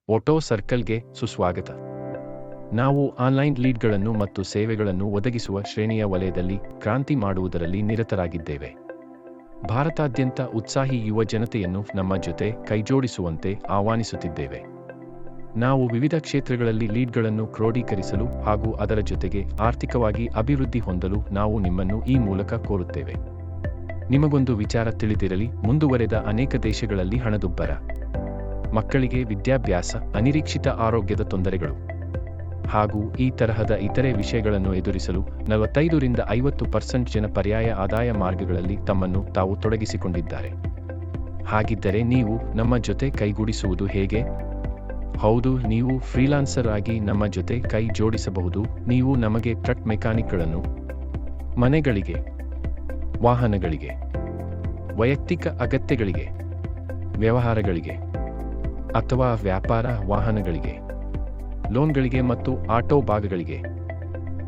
ಓಟೋ ಸರ್ಕಲ್ಗೆ ಸುಸ್ವಾಗತ. ನಾವು ಆನ್ಲೈನ್ ಲೀಡ್ಗಳನ್ನು ಮತ್ತು ಸೇವೆಗಳನ್ನು ಒದಗಿಸುವ ಶ್ರೇಣಿಯ ವಲಯದಲ್ಲಿ ಕ್ರಾಂತಿ ಮಾಡುವುದರಲ್ಲಿ ನಿರತರಾಗಿದ್ದೇವೆ. ಭಾರತಾದ್ಯಂತ ಉತ್ಸಾಹಿ ಯುವ ಜನತೆಯನ್ನು ನಮ್ಮ ಜೊತೆ ಕೈಜೋಡಿಸುವಂತೆ ಆಹ್ವಾನಿಸುತ್ತಿದ್ದೇವೆ. ನಾವು ವಿವಿಧ ಕ್ಷೇತ್ರಗಳಲ್ಲಿ ಲೀಡ್ಗಳನ್ನು ಕ್ರೋಢೀಕರಿಸಲು ಹಾಗೂ ಅದರ ಜೊತೆಗೆ ಆರ್ಥಿಕವಾಗಿ ಅಭಿವೃದ್ಧಿ ಹೊಂದಲು ನಾವು ನಿಮ್ಮನ್ನು ಈ ಮೂಲಕ ಕೋರುತ್ತೇವೆ. ನಿಮಗೊಂದು ವಿಚಾರ ತಿಳಿದಿರಲಿ, ಮುಂದುವರೆದ ಅನೇಕ ದೇಶಗಳಲ್ಲಿ ಹಣದುಬ್ಬರ, ಮಕ್ಕಳಿಗೆ ವಿದ್ಯಾಭ್ಯಾಸ, ಅನಿರೀಕ್ಷಿತ ಆರೋಗ್ಯದ ತೊಂದರೆಗಳು ಹಾಗೂ ಈ ತರಹದ ಇತರೆ ವಿಷಯಗಳನ್ನು ಎದುರಿಸಲು 45 ರಿಂದ 50% ಜನ ಪರ್ಯಾಯ ಆದಾಯ ಮಾರ್ಗಗಳಲ್ಲಿ ತಮ್ಮನ್ನು ತಾವು ತೊಡಗಿಸಿಕೊಂಡಿದ್ದಾರೆ. ಹಾಗಿದ್ದರೆ ನೀವು ನಮ್ಮ ಜೊತೆ ಕೈಗೂಡಿಸುವುದು ಹೇಗೆ? ಹೌದು, ನೀವು ಫ್ರೀಲಾನ್ಸರ್ ಆಗಿ ನಮ್ಮ ಜೊತೆ ಕೈ ಜೋಡಿಸಬಹುದು. ನೀವು ನಮಗೆ ಟ್ರಕ್ ಮೆಕ್ಯಾನಿಕ್ಗಳನ್ನು, ಮನೆಗಳಿಗೆ, ವಾಹನಗಳಿಗೆ, ವೈಯಕ್ತಿಕ ಅಗತ್ಯಗಳಿಗೆ, ವ್ಯವಹಾರಗಳಿಗೆ ಅಥವಾ ವ್ಯಾಪಾರ ವಾಹನಗಳಿಗೆ, ಲೋನ್ಗಳಿಗೆ ಮತ್ತು ಆಟೋ ಭಾಗಗಳಿಗೆ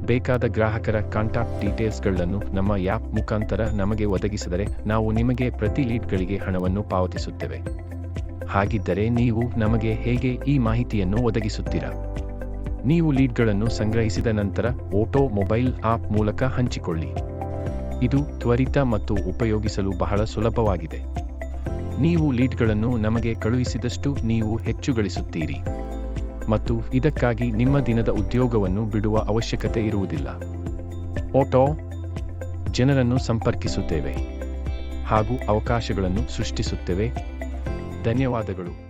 ಬೇಕಾದ ಗ್ರಾಹಕರ ಕಾಂಟ್ಯಾಕ್ಟ್ ಡೀಟೇಲ್ಸ್ಗಳನ್ನು ನಮ್ಮ ಆ್ಯಪ್ ಮುಖಾಂತರ ನಮಗೆ ಒದಗಿಸಿದರೆ ನಾವು ನಿಮಗೆ ಪ್ರತಿ ಲೀಡ್ಗಳಿಗೆ ಹಣವನ್ನು ಪಾವತಿಸುತ್ತೇವೆ. ಹಾಗಿದ್ದರೆ ನೀವು ನಮಗೆ ಹೇಗೆ ಈ ಮಾಹಿತಿಯನ್ನು ಒದಗಿಸುತ್ತೀರಾ? ನೀವು ಲೀಡ್ಗಳನ್ನು ಸಂಗ್ರಹಿಸಿದ ನಂತರ ಓಟೋ ಮೊಬೈಲ್ ಆಪ್ ಮೂಲಕ ಹಂಚಿಕೊಳ್ಳಿ. ಇದು ತ್ವರಿತ ಮತ್ತು ಉಪಯೋಗಿಸಲು ಬಹಳ ಸುಲಭವಾಗಿದೆ. ನೀವು ಲೀಡ್ಗಳನ್ನು ನಮಗೆ ಕಳುಹಿಸಿದಷ್ಟು ನೀವು ಹೆಚ್ಚು ಗಳಿಸುತ್ತೀರಿ ಮತ್ತು ಇದಕ್ಕಾಗಿ ನಿಮ್ಮ ದಿನದ ಉದ್ಯೋಗವನ್ನು ಬಿಡುವ ಅವಶ್ಯಕತೆ ಇರುವುದಿಲ್ಲ. ಓಟೋ ಜನರನ್ನು ಸಂಪರ್ಕಿಸುತ್ತೇವೆ ಹಾಗೂ ಅವಕಾಶಗಳನ್ನು ಸೃಷ್ಟಿಸುತ್ತೇವೆ. ಧನ್ಯವಾದಗಳು.